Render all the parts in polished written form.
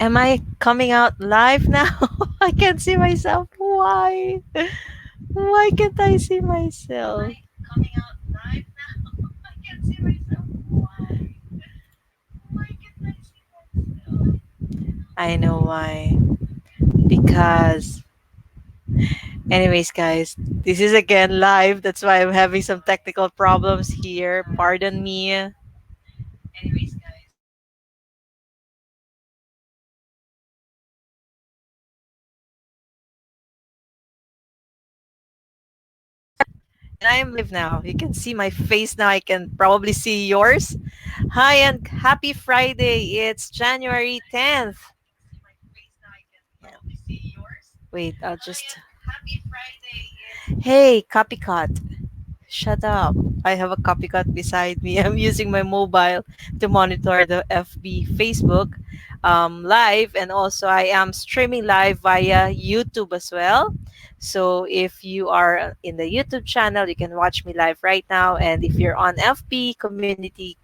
Am I coming out live now? I can't see myself. Why? Why can't I see myself? Coming out live now. I can see myself. Why? Why can't I see myself? I know why. Because, anyways, guys, this is again live. That's why I'm having some technical problems here. Pardon me. Anyways, guys, this is again live. That's why I'm having some technical problems here. Pardon me. And I am live now. You can see my face now. I can probably see yours. Hi and happy Friday. It's January 10th. You can see my face now. I can probably see yours. Wait, I'll Hi just. and happy Friday. Hey, copycat. Shut up. I have a copycat beside me. I'm using my mobile to monitor the FB, Facebook live, and also I am streaming live via YouTube as well. So if you are in the YouTube channel, you can watch me live right now. And if you're on FB community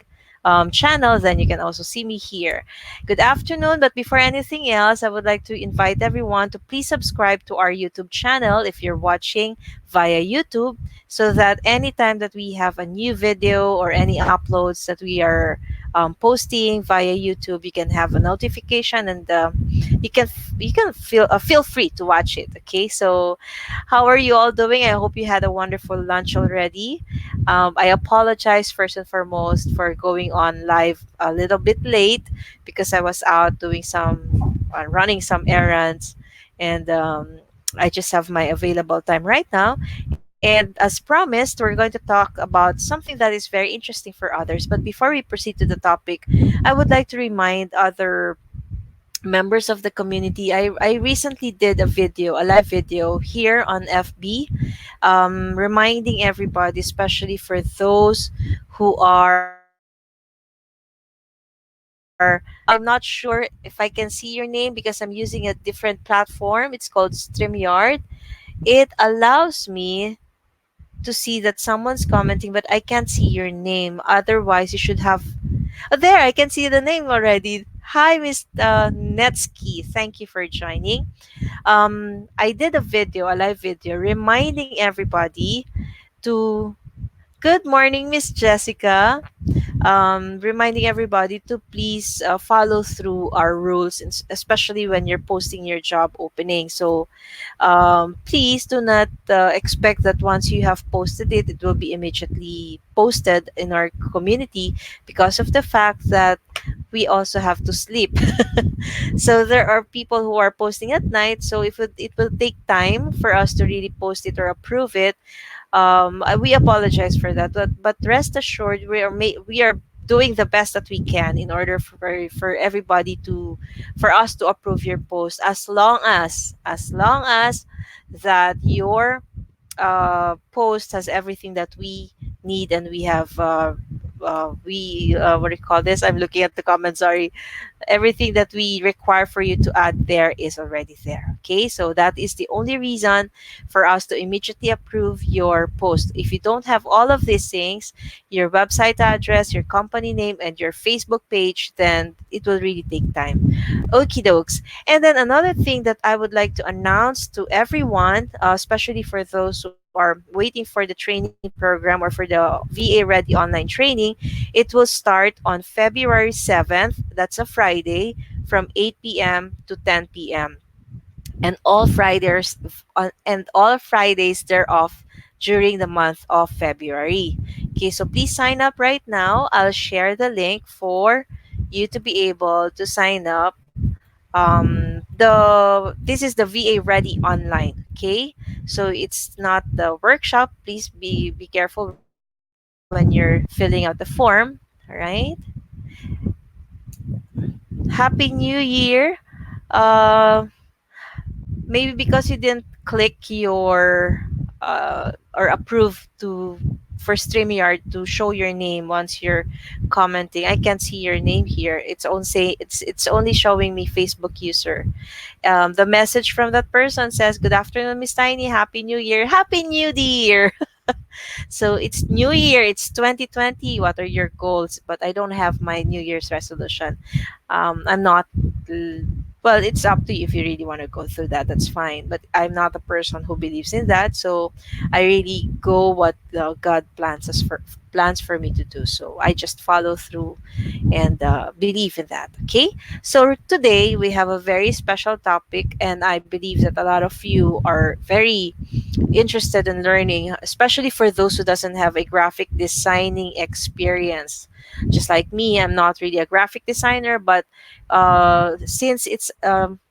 channel, then you can also see me here. Good afternoon. But before anything else, I would like to invite everyone to please subscribe to our YouTube channel if you're watching via YouTube so that anytime that we have a new video or any uploads that we are posting via YouTube, you can have a notification and you can feel free to watch it. Okay, so how are you all doing? I hope you had a wonderful lunch already. I apologize first and foremost for going on live a little bit late because I was out doing running some errands, and I just have my available time right now. And as promised, we're going to talk about something that is very interesting for others. But before we proceed to the topic, I would like to remind other members of the community. I recently did a live video here on FB, reminding everybody, especially for those who are, I'm not sure if I can see your name because I'm using a different platform. It's called StreamYard. It allows me to see that someone's commenting, but I can't see your name. Otherwise, you should have. Oh, there, I can see the name already. Hi, Miss Netsky. Thank you for joining. I did a live video, reminding everybody to. Good morning, Miss Jessica. Reminding everybody to please follow through our rules, especially when you're posting your job opening. So please do not expect that once you have posted it, it will be immediately posted in our community because of the fact that we also have to sleep. So there are people who are posting at night. So if it will take time for us to really post it or approve it, we apologize for that, but rest assured we are doing the best that we can in order for everybody to for us to approve your post, as long as that your post has everything that we need, and we have we what do you call this, I'm looking at the comments, sorry. Everything that we require for you to add there is already there. Okay, so that is the only reason for us to immediately approve your post. If you don't have all of these things, your website address, your company name, and your Facebook page, then it will really take time. Okie dokes. And then another thing that I would like to announce to everyone, especially for those who are waiting for the training program or for the VA Ready online training, it will start on February 7th. That's a Friday from 8 p.m. to 10 p.m. And all Fridays they're off during the month of February. Okay, so please sign up right now. I'll share the link for you to be able to sign up. The This is the VA Ready online. Okay, so it's not the workshop. Please be careful when you're filling out the form. All right. Happy New Year. Uh, Maybe because you didn't click your or approve to for StreamYard to show your name once you're commenting. I can't see your name here. It's only showing me Facebook user. The message from that person says, "Good afternoon, Miss Tiny. Happy New Year. Happy New Year." So it's New Year. It's 2020. What are your goals? But I don't have my New Year's resolution. I'm not. Well, it's up to you. If you really want to go through that, that's fine, but I'm not a person who believes in that. So I really go what God plans for me to do. So I just follow through and believe in that. Okay, so today we have a very special topic, and I believe that a lot of you are very interested in learning, especially for those who doesn't have a graphic designing experience. Just like me, I'm not really a graphic designer, but since it's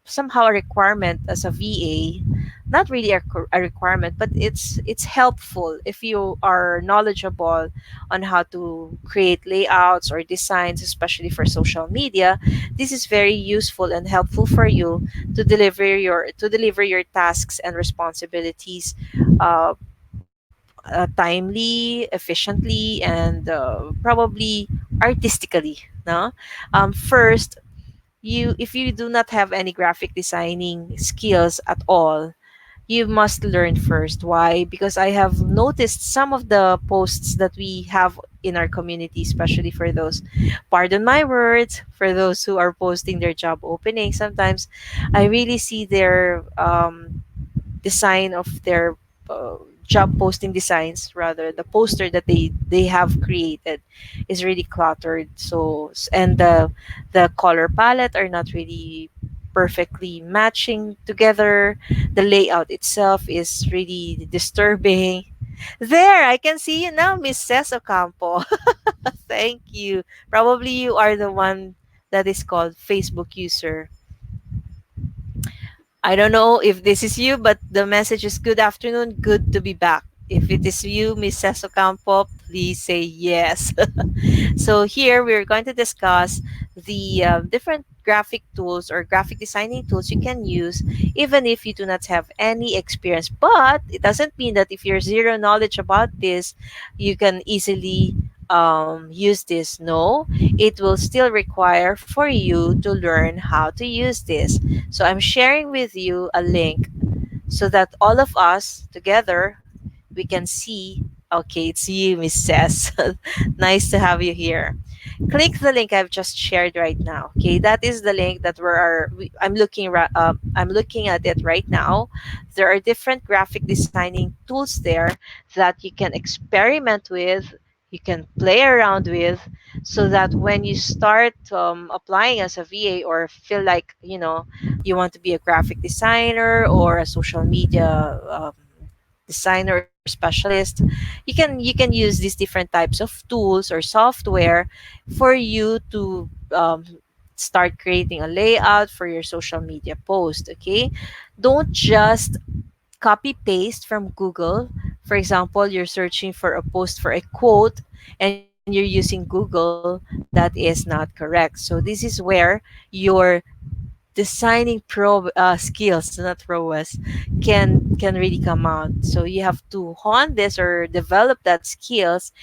somehow a requirement as a VA, not really a requirement, but it's helpful if you are knowledgeable on how to create layouts or designs, especially for social media. This is very useful and helpful for you to deliver your tasks and responsibilities uh, timely, efficiently, and probably artistically. No, first, you if you do not have any graphic designing skills at all, you must learn first. Why? Because I have noticed some of the posts that we have in our community, especially for those, pardon my words, for those who are posting their job opening. Sometimes I really see their design of their job posting designs, rather the poster that they have created is really cluttered. So and the color palette are not really perfectly matching together. The layout itself is really disturbing. There, I can see you now, Miss Cess Ocampo. Thank you. Probably you are the one that is called Facebook user. I don't know if this is you, but the message is good afternoon, good to be back. If it is you, Mrs. Ocampo, please say yes. So here we're going to discuss the different graphic tools or graphic designing tools you can use even if you do not have any experience. But it doesn't mean that if you're zero knowledge about this, you can easily use this. No, it will still require for you to learn how to use this. So I'm sharing with you a link so that all of us together we can see. Okay, it's you, Miss Cess. Nice to have you here. Click the link I've just shared right now. Okay, that is the link that I'm looking at it right now. There are different graphic designing tools there that you can experiment with, you can play around with, so that when you start applying as a VA or feel like you want to be a graphic designer or a social media designer or specialist, you can use these different types of tools or software for you to start creating a layout for your social media post. Okay, don't just copy paste from Google. For example, you're searching for a post for a quote and you're using Google, that is not correct. So this is where your designing skills, not prowess, can really come out. So you have to hone this or develop that skills,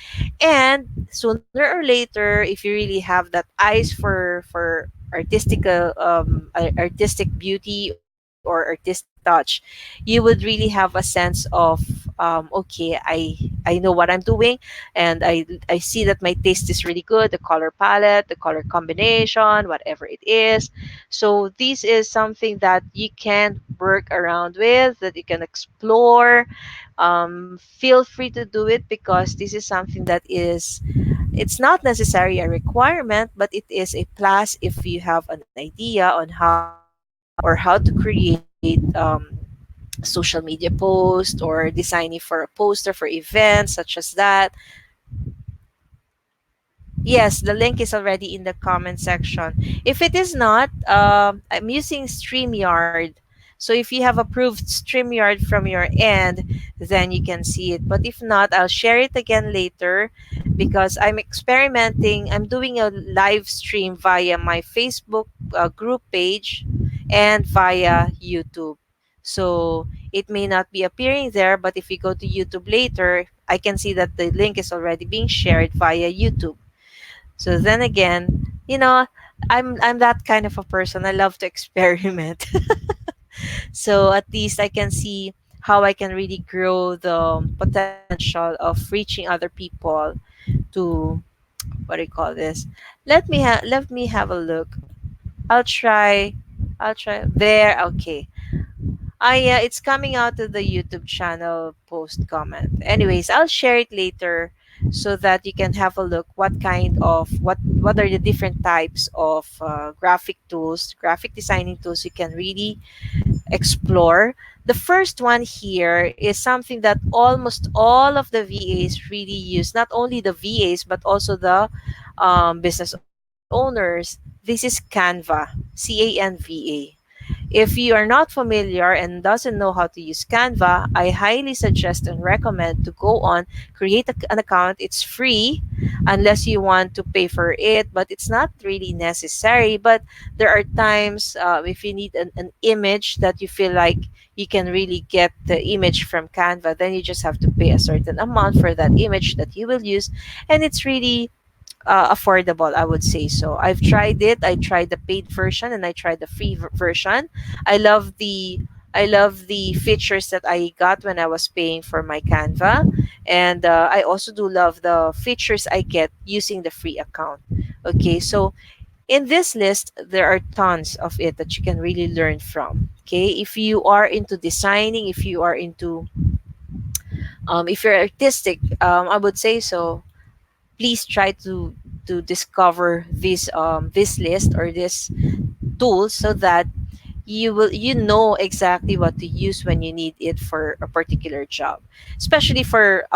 and sooner or later, if you really have that eyes for artistic beauty or artistic touch, you would really have a sense of okay, I know what I'm doing, and I see that my taste is really good, the color palette, the color combination, whatever it is. So this is something that you can work around with, that you can explore. Feel free to do it, because this is something that is, it's not necessarily a requirement, but it is a plus if you have an idea on how or how to create social media post or designing for a poster for events such as that. Yes, the link is already in the comment section. If it is not, I'm using StreamYard. So if you have approved StreamYard from your end, then you can see it. But if not, I'll share it again later, because I'm experimenting. I'm doing a live stream via my Facebook group page and via YouTube. So it may not be appearing there, but if you go to YouTube later, I can see that the link is already being shared via YouTube. So then again, I'm that kind of a person. I love to experiment. So at least I can see how I can really grow the potential of reaching other people to, what do you call this? Let me have a look. I'll try. I'll try there. Okay. Yeah, it's coming out of the YouTube channel post comment. Anyways, I'll share it later so that you can have a look what kind of what are the different types of graphic tools, graphic designing tools you can really explore. The first one here is something that almost all of the VAs really use. Not only the VAs but also the business owners. This is Canva, CANVA. If you are not familiar and doesn't know how to use Canva, I highly suggest and recommend to go on, create an account. It's free unless you want to pay for it, but it's not really necessary. But there are times if you need an image that you feel like you can really get the image from Canva, then you just have to pay a certain amount for that image that you will use. And it's really affordable, I would say. So I've tried it. I tried the paid version and I tried the free version. I love the I love the features that I got when I was paying for my Canva, and I also do love the features I get using the free account. Okay, so in this list there are tons of it that you can really learn from. Okay, if you are into designing, if you're artistic, I would say so, please try to discover this list or this tool so that you know exactly what to use when you need it for a particular job, especially for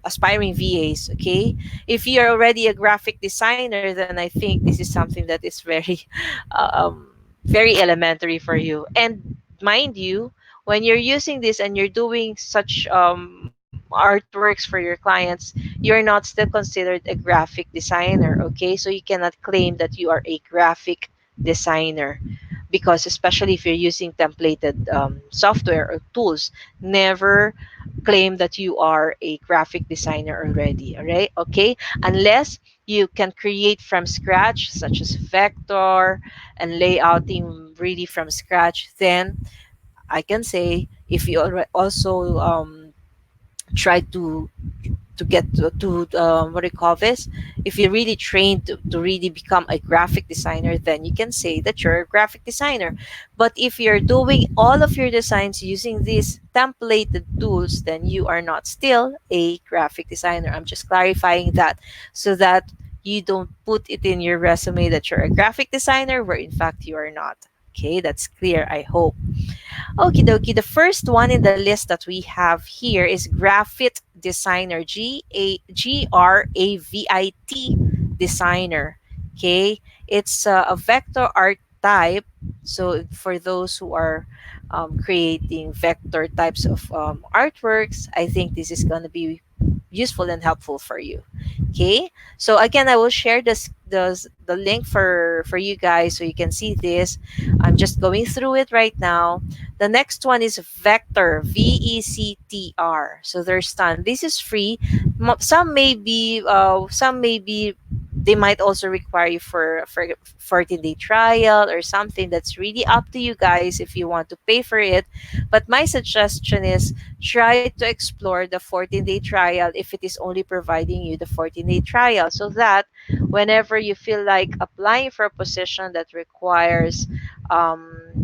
aspiring VAs. Okay, if you're already a graphic designer, then I think this is something that is very um, very elementary for you. And mind you, when you're using this and you're doing such artworks for your clients, you're not still considered a graphic designer. Okay, so you cannot claim that you are a graphic designer, because especially if you're using templated software or tools, never claim that you are a graphic designer already. All right, okay, unless you can create from scratch, such as vector and layouting really from scratch, then I can say if you also try to get to what do you call this, if you're really trained to really become a graphic designer, then you can say that you're a graphic designer. But if you're doing all of your designs using these templated tools, then you are not still a graphic designer. I'm just clarifying that so that you don't put it in your resume that you're a graphic designer where in fact you are not. Okay, that's clear, I hope. Okie dokie. The first one in the list that we have here is Graphic Designer. GRAVIT Designer. Okay. It's a vector art type. So for those who are creating vector types of artworks, I think this is going to be useful and helpful for you. Okay. So again, I will share the link for you guys so you can see this. I'm just going through it right now. The next one is Vector, VECTR. So there's ton. This is free. Some may be, they might also require you for 14-day trial or something. That's really up to you guys if you want to pay for it. But my suggestion is try to explore the 14-day trial if it is only providing you the 14-day trial, so that whenever you feel like applying for a position that requires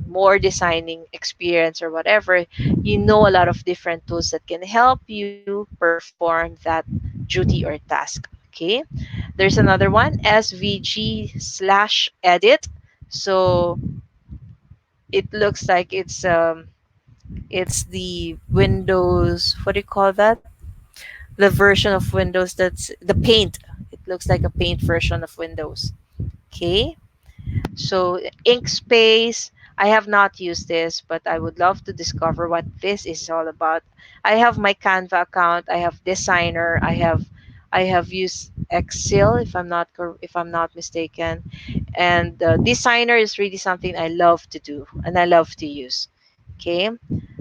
more designing experience or whatever, you know a lot of different tools that can help you perform that duty or task. Okay, there's another one, SVG/edit. So it looks like it's the Windows, what do you call that, the version of Windows that's the Paint. It looks like a Paint version of Windows. Okay, so Inkspace, I have not used this, but I would love to discover what this is all about. I have my Canva account. I have Designer. I have used Excel if I'm not mistaken, and Designer is really something I love to do and I love to use. Okay,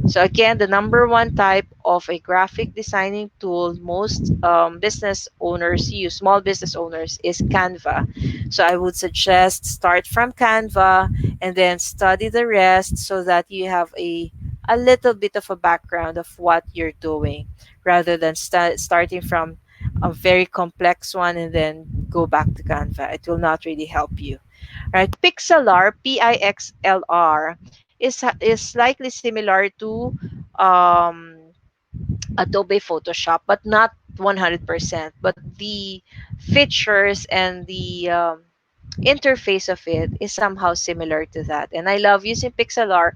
so again, the number one type of a graphic designing tool most business owners use, small business owners, is Canva. So I would suggest start from Canva and then study the rest so that you have a little bit of a background of what you're doing rather than starting from a very complex one and then go back to Canva. It will not really help you. right? Pixlr, Pixlr, is slightly similar to um, Adobe Photoshop, but not 100%. But the features and the interface of it is somehow similar to that. And I love using Pixlr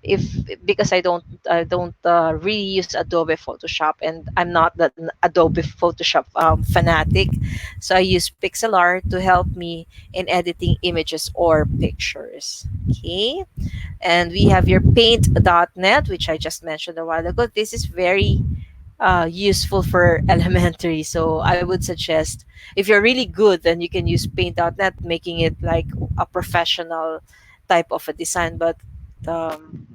if because I don't really use Adobe Photoshop, and I'm not the Adobe Photoshop fanatic. So I use Pixlr to help me in editing images or pictures. Okay. And we have your paint.net, which I just mentioned a while ago. This is very useful for elementary. So I would suggest if you're really good, then you can use paint.net, making it like a professional type of a design. But um,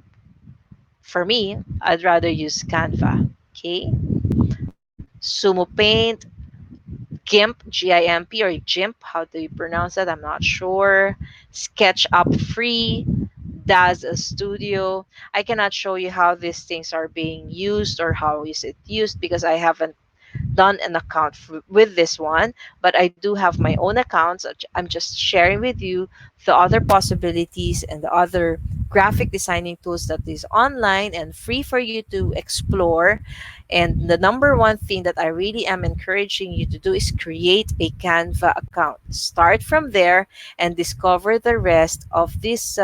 for me, I'd rather use Canva. Okay. Sumo Paint, GIMP, GIMP or GIMP, how do you pronounce that? I'm not sure. SketchUp Free, DAZ Studio. I cannot show you how these things are being used or how is it used because I haven't done an account with this one, but I do have my own accounts. I'm just sharing with you the other possibilities and the other graphic designing tools that is online and free for you to explore. And the number one thing that I really am encouraging you to do is create a Canva account. Start from there and discover the rest of this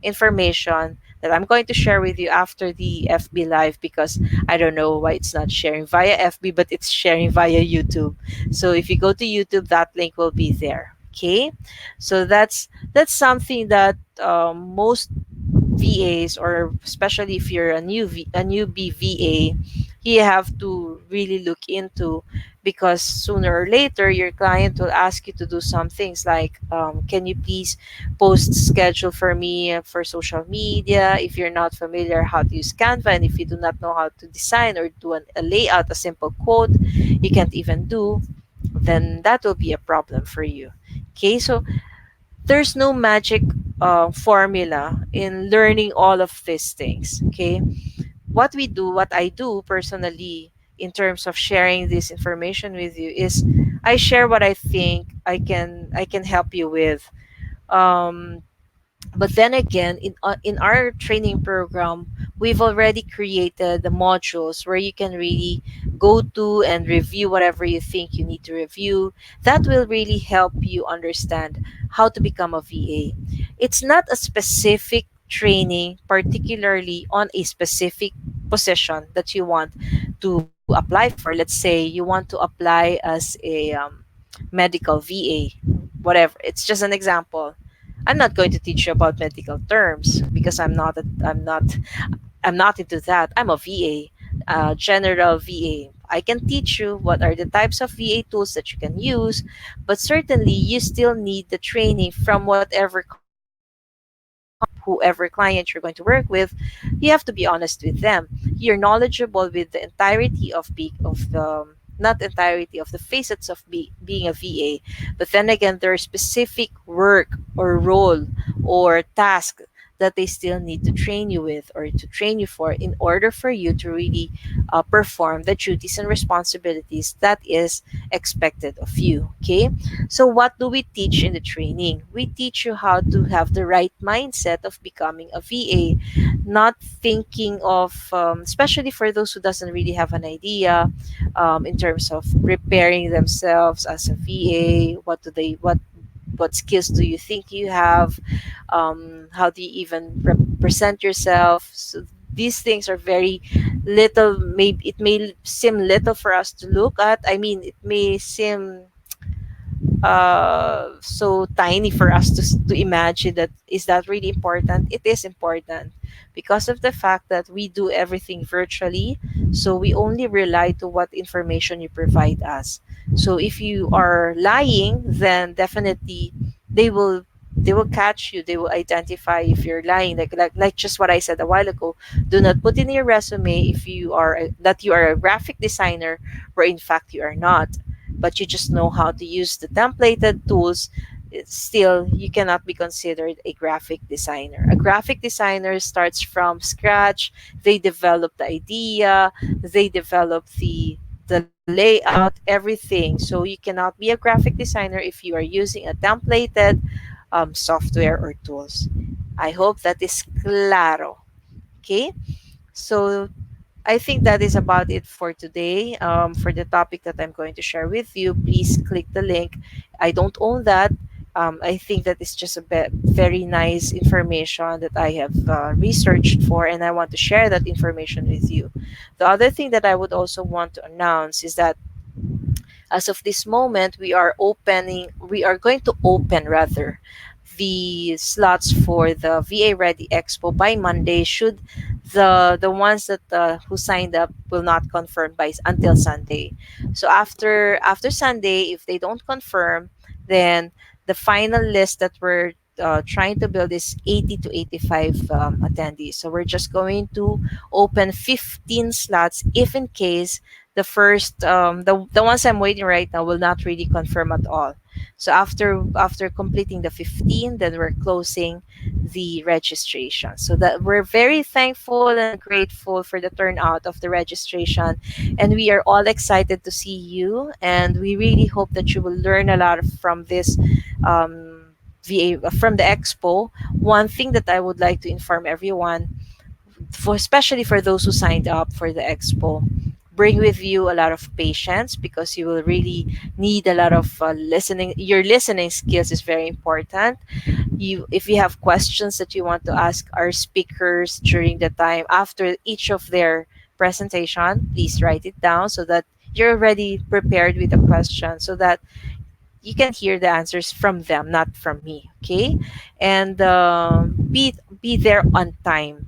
information that I'm going to share with you after the FB Live, because I don't know why it's not sharing via FB, but it's sharing via YouTube. So if you go to YouTube, that link will be there. Okay, so that's something that most VAs, or especially if you're a newbie VA, you have to really look into, because sooner or later your client will ask you to do some things like, can you please post schedule for me for social media? If you're not familiar how to use Canva, and if you do not know how to design or do a layout, a simple quote you can't even do, then that will be a problem for you. Okay, so there's no magic formula in learning all of these things. Okay, what I do personally in terms of sharing this information with you is I share what I think I can help you with. Um, but then again, in our training program, we've already created the modules where you can really go to and review whatever you think you need to review. That will really help you understand how to become a VA. It's not a specific training, particularly on a specific position that you want to apply for. Let's say you want to apply as a medical VA, whatever. It's just an example. I'm not going to teach you about medical terms because I'm not into that. I'm a VA, general VA. I can teach you what are the types of VA tools that you can use, but certainly you still need the training from whatever whoever client you're going to work with. You have to be honest with them. You're knowledgeable with the entirety of the not entirety of the facets of being a VA, but then again, there are specific work or role or task that they still need to train you with or to train you for in order for you to really perform the duties and responsibilities that is expected of you. Okay, so what do we teach in the training? We teach you how to have the right mindset of becoming a VA, not thinking of, especially for those who doesn't really have an idea in terms of preparing themselves as a VA. What skills do you think you have? How do you even present yourself? So these things are very little. Maybe it may seem little for us to look at. I mean, it may seem so tiny for us to imagine that is that really important. It is important because of the fact that we do everything virtually, so we only rely to what information you provide us. So if you are lying, then definitely they will they will catch you, they will identify if you're lying, like just what I said a while ago. Do not put in your resume if that you are a graphic designer where in fact you are not, but you just know how to use the templated tools. Still, you cannot be considered a graphic designer. A graphic designer starts from scratch. They develop the idea, they develop the layout, everything. So you cannot be a graphic designer if you are using a templated software or tools. I hope that is claro. Okay, so I think that is about it for today. For the topic that I'm going to share with you, please click the link. I don't own that. I think that is just a very nice information that I have researched for, and I want to share that information with you. The other thing that I would also want to announce is that as of this moment, we are going to open rather the slots for the VA Ready Expo by Monday. Should the ones that who signed up will not confirm by until Sunday. So after Sunday, if they don't confirm, then the final list that we're trying to build is 80 to 85 attendees. So we're just going to open 15 slots if in case the ones I'm waiting right now will not really confirm at all. So after completing the 15, then we're closing the registration. So that we're very thankful and grateful for the turnout of the registration, and we are all excited to see you. And we really hope that you will learn a lot from this VA from the expo. One thing that I would like to inform everyone, for especially for those who signed up for the expo, bring with you a lot of patience because you will really need a lot of listening. Your listening skills is very important. You If you have questions that you want to ask our speakers during the time after each of their presentation, please write it down so that you're already prepared with the question, so that you can hear the answers from them, not from me. Okay, and be there on time.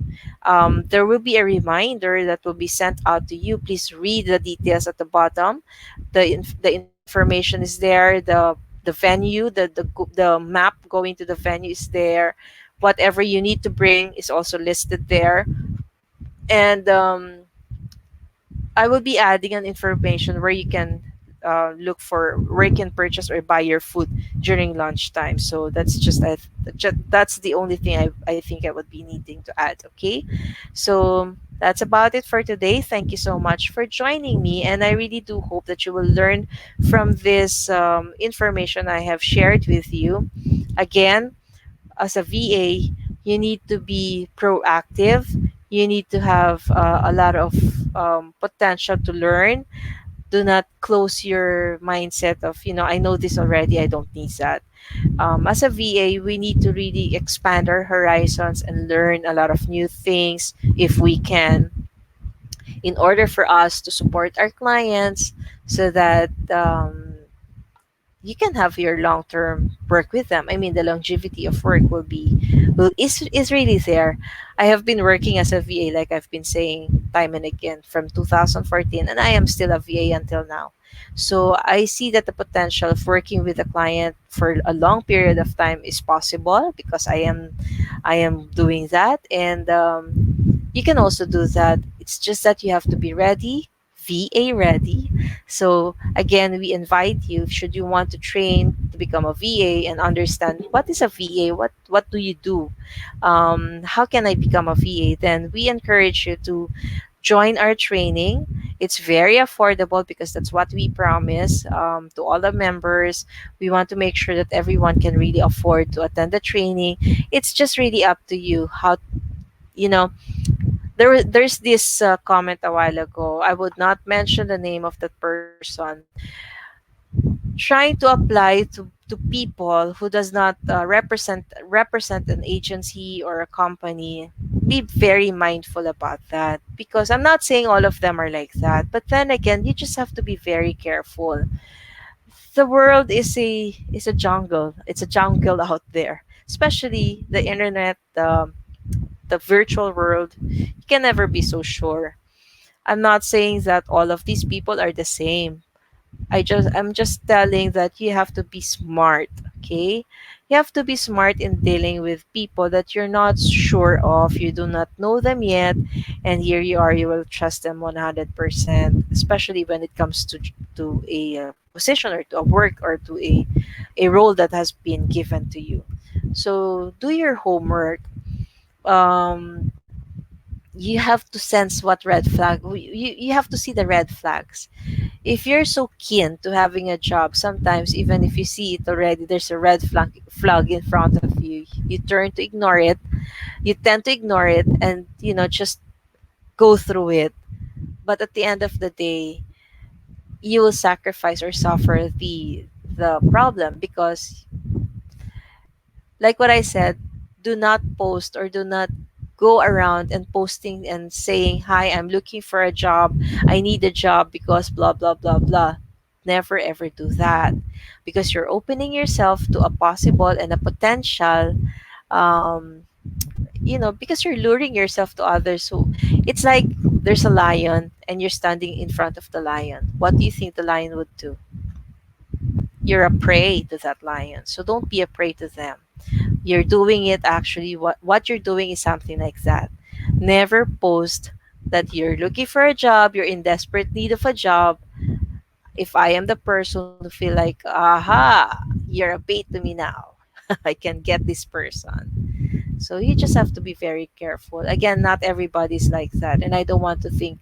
There will be a reminder that will be sent out to you. Please read the details at the bottom. The information is there. The venue, the map going to the venue is there. Whatever you need to bring is also listed there. And I will be adding an information where you can look for where you can purchase or buy your food during lunchtime. So that's the only thing I think I would be needing to add. Okay, so that's about it for today. Thank you so much for joining me, and I really do hope that you will learn from this information I have shared with you. Again, as a VA, you need to be proactive. You need to have a lot of potential to learn. Do not close your mindset of, I know this already, I don't need that. As a VA, we need to really expand our horizons and learn a lot of new things if we can, in order for us to support our clients so that you can have your long term work with them. I mean, the longevity of work is really there. I have been working as a VA, like I've been saying time and again, from 2014, and I am still a VA until now. So I see that the potential of working with a client for a long period of time is possible because I am doing that, and you can also do that. It's just that you have to be ready, VA ready. So again, we invite you, should you want to train to become a VA and understand what is a VA, what do you do, how can I become a VA, then we encourage you to join our training. It's very affordable because that's what we promise to all the members. We want to make sure that everyone can really afford to attend the training. It's just really up to you how, you know there's this comment a while ago. I would not mention the name of that person, trying to apply to people who does not represent an agency or a company. Be very mindful about that, because I'm not saying all of them are like that, but then again, you just have to be very careful. The world is a jungle. It's a jungle out there, especially the internet, the virtual world. You can never be so sure. I'm not saying that all of these people are the same. I'm just telling that you have to be smart, okay? You have to be smart in dealing with people that you're not sure of, you do not know them yet, and here you are, you will trust them 100%, especially when it comes to a position or to a work or to a role that has been given to you. So do your homework. Um, you have to sense what red flag, you have to see the red flags. If you're so keen to having a job, sometimes even if you see it already, there's a red flag in front of you. You turn to ignore it. You tend to ignore it, and just go through it. But at the end of the day, you will sacrifice or suffer the problem, because like what I said, do not post or do not go around and posting and saying, "Hi, I'm looking for a job. I need a job because blah, blah, blah, blah." Never ever do that, because you're opening yourself to a possible and a potential, um, because you're luring yourself to others. So it's like there's a lion and you're standing in front of the lion. What do you think the lion would do? You're a prey to that lion. So don't be a prey to them. You're doing it actually, what you're doing is something like that. Never post that you're looking for a job, you're in desperate need of a job. If I am the person who feel like, aha, you're a bait to me now, I can get this person. So you just have to be very careful. Again, not everybody's like that, and I don't want to think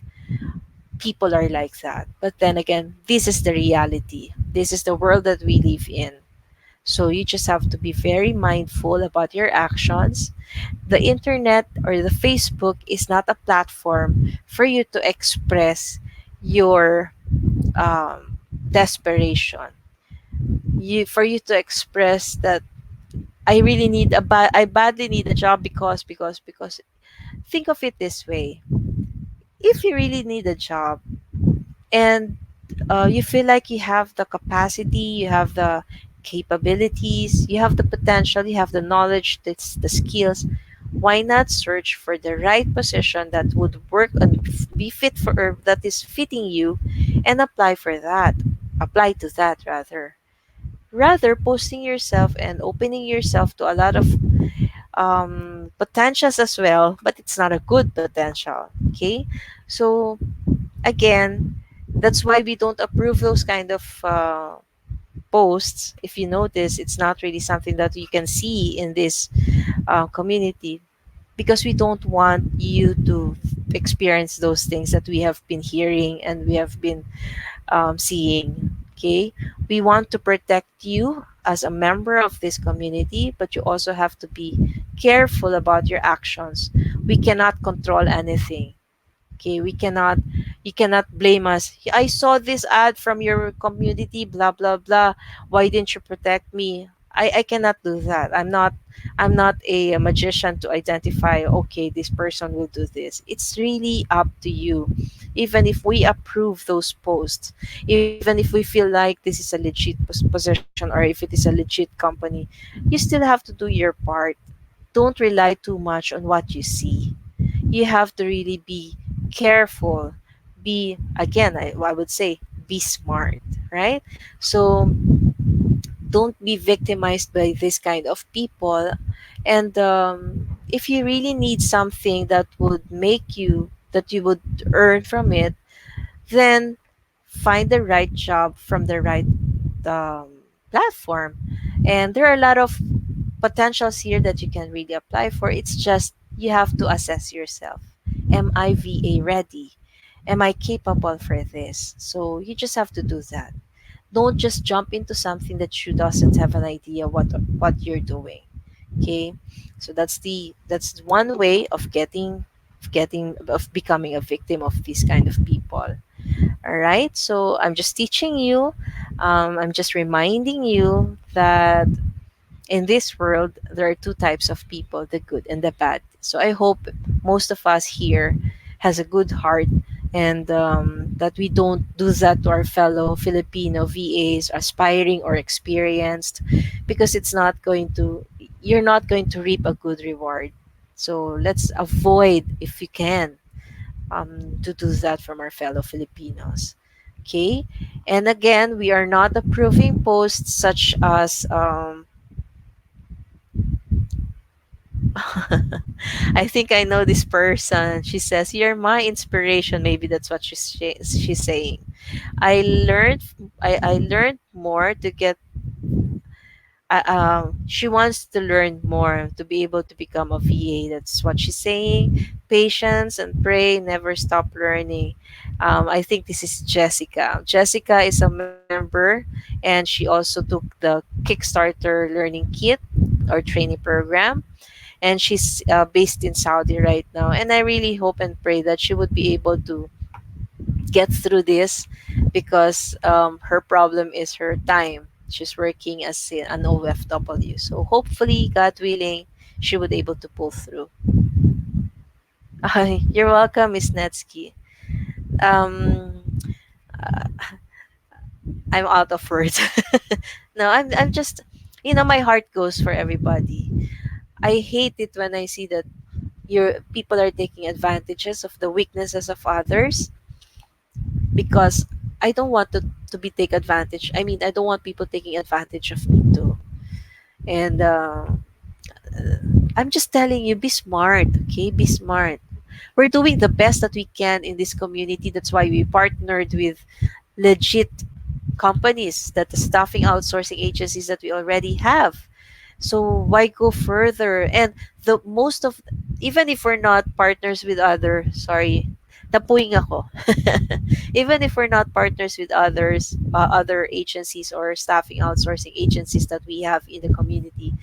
people are like that. But then again, this is the reality. This is the world that we live in. So you just have to be very mindful about your actions. The internet or the Facebook is not a platform for you to express your desperation. For you to express that I badly need a job because. Think of it this way: if you really need a job, and you feel like you have the capacity, you have the capabilities, you have the potential, you have the knowledge, the skills, why not search for the right position that would work and be fit for, or that is fitting you, and apply to that, rather posting yourself and opening yourself to a lot of potentials as well, but it's not a good potential. Okay, so again, that's why we don't approve those kind of posts. If you notice, it's not really something that you can see in this community, because we don't want you to experience those things that we have been hearing and we have been seeing. Okay, we want to protect you as a member of this community, but you also have to be careful about your actions. We cannot control anything. Okay, you cannot blame us. I saw this ad from your community, blah blah blah. Why didn't you protect me? I cannot do that. I'm not a magician to identify, okay, this person will do this. It's really up to you. Even if we approve those posts, even if we feel like this is a legit position, or if it is a legit company, you still have to do your part. Don't rely too much on what you see. You have to really be careful. Be, again, I would say, be smart, right? So don't be victimized by this kind of people. And if you really need something that would make you, that you would earn from it, then find the right job from the right um, platform. And there are a lot of potentials here that you can really apply for. It's just you have to assess yourself. Am I VA ready? Am I capable for this? So you just have to do that. Don't just jump into something that you doesn't have an idea what you're doing. Okay, so that's one way of becoming a victim of these kind of people. All right, so I'm just teaching you, I'm just reminding you that in this world there are two types of people, the good and the bad. So I hope most of us here has a good heart, and that we don't do that to our fellow Filipino VAs, aspiring or experienced, because it's not going to, you're not going to reap a good reward. So let's avoid, if you can, to do that from our fellow Filipinos. Okay, and again, we are not approving posts such as I think I know this person. She says, "You're my inspiration." Maybe that's what she's saying. I learned I learned more to get She wants to learn more to be able to become a VA. That's what she's saying. Patience and pray, never stop learning. I think this is Jessica. Jessica is a member, and she also took the Kickstarter learning kit or training program, and she's based in Saudi right now. And I really hope and pray that she would be able to get through this, because her problem is her time. She's working as an OFW. So hopefully, God willing, she would able to pull through. You're welcome, Miss Netsky. Um, uh, I'm out of words. No, I'm just, my heart goes for everybody. I hate it when I see that your people are taking advantages of the weaknesses of others, because I don't want to be take advantage. I mean, I don't want people taking advantage of me too. And I'm just telling you, be smart, okay? Be smart. We're doing the best that we can in this community. That's why we partnered with legit companies, that the staffing outsourcing agencies that we already have. So why go further? And the most of, even if we're not partners with other, sorry, tapuing ako. Even if we're not partners with other agencies or staffing outsourcing agencies that we have in the community,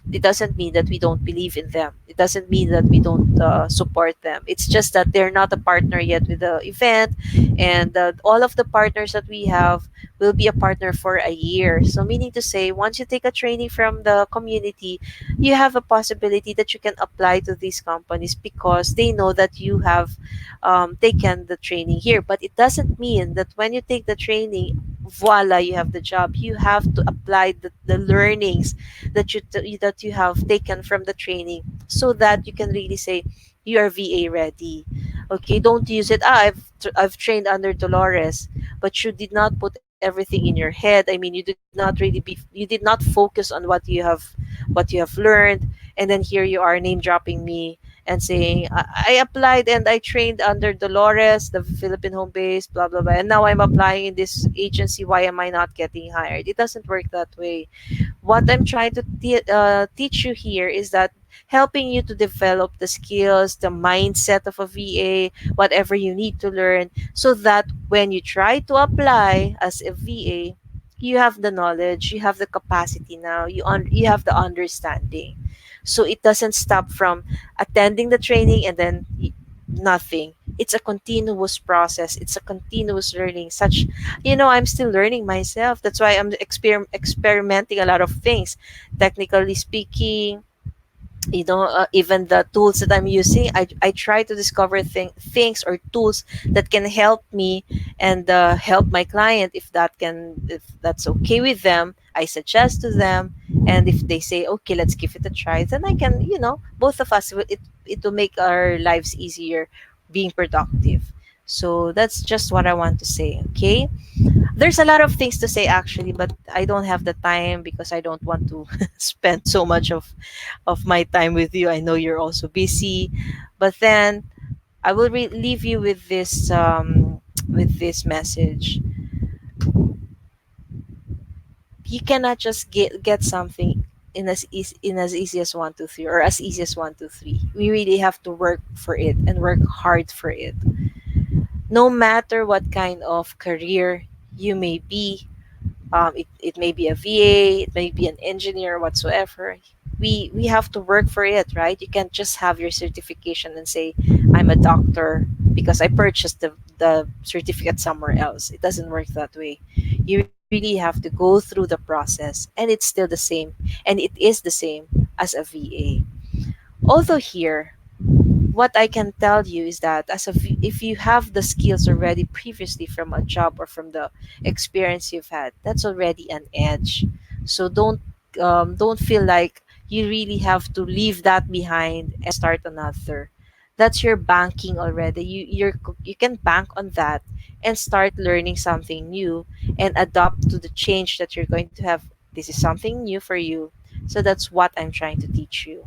it doesn't mean that we don't believe in them. It doesn't mean that we don't support them. It's just that they're not a partner yet with the event, and all of the partners that we have will be a partner for a year. So, meaning to say, once you take a training from the community, you have a possibility that you can apply to these companies because they know that you have taken the training here. But it doesn't mean that when you take the training, voila, you have the job. You have to apply the learnings that you have taken from the training, so that you can really say you are VA ready. Okay, don't use it. I've trained under Dolores, but you did not put everything in your head. I mean, you did not focus on what you have learned, and then here you are name dropping me and saying I applied and I trained under Dolores, the Philippine Home-based, blah blah blah, and now I'm applying in this agency. Why am I not getting hired? It doesn't work that way. What I'm trying to teach you here is that helping you to develop the skills, the mindset of a VA, whatever you need to learn, so that when you try to apply as a VA, you have the knowledge, you have the capacity now, you have the understanding. So it doesn't stop from attending the training and then nothing. It's a continuous process. It's a continuous learning. I'm still learning myself. That's why I'm experimenting a lot of things. Technically speaking, even the tools that I'm using, I try to discover things or tools that can help me and help my client. If that's okay with them, I suggest to them, and if they say okay, let's give it a try, then I can, both of us, it will make our lives easier being productive. So that's just what I want to say. Okay, there's a lot of things to say actually, but I don't have the time because I don't want to spend so much of my time with you. I know you're also busy, but then I will leave you with this with this message. You cannot just get something in as easy as 1 2 3, or as easy as 1 2 3. We really have to work for it and work hard for it. No matter what kind of career you may be, it may be a VA, it may be an engineer, whatsoever. We have to work for it, right? You can't just have your certification and say I'm a doctor because I purchased the certificate somewhere else. It doesn't work that way. You really have to go through the process, and it's still the same, and it is the same as a VA. Although here, what I can tell you is that if you have the skills already previously from a job or from the experience you've had, that's already an edge. So don't feel like you really have to leave that behind and start another. That's your banking already. You can bank on that and start learning something new and adapt to the change that you're going to have. This is something new for you. So that's what I'm trying to teach you.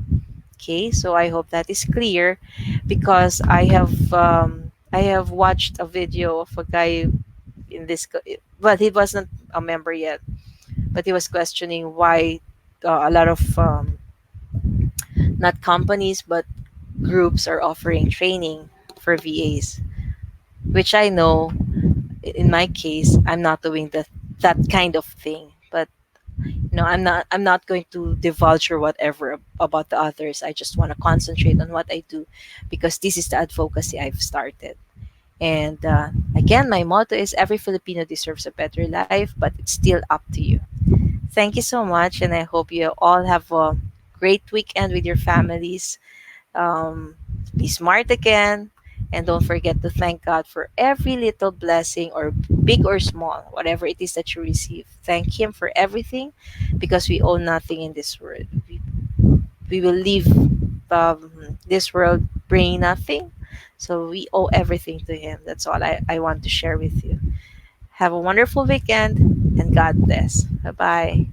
Okay, so I hope that is clear, because I have watched a video of a guy in this, well, he wasn't a member yet, but he was questioning why a lot of not companies but groups are offering training for VAs, which I know in my case I'm not doing that kind of thing. But I'm not going to divulge or whatever about the others. I just want to concentrate on what I do because this is the advocacy I've started. And again, my motto is every Filipino deserves a better life, but it's still up to you. Thank you so much, and I hope you all have a great weekend with your families. um, be smart again, and don't forget to thank God for every little blessing, or big or small, whatever it is that you receive. Thank Him for everything because we owe nothing in this world. We will leave this world bringing nothing. So we owe everything to Him. That's all I want to share with you. Have a wonderful weekend and God bless. Bye bye.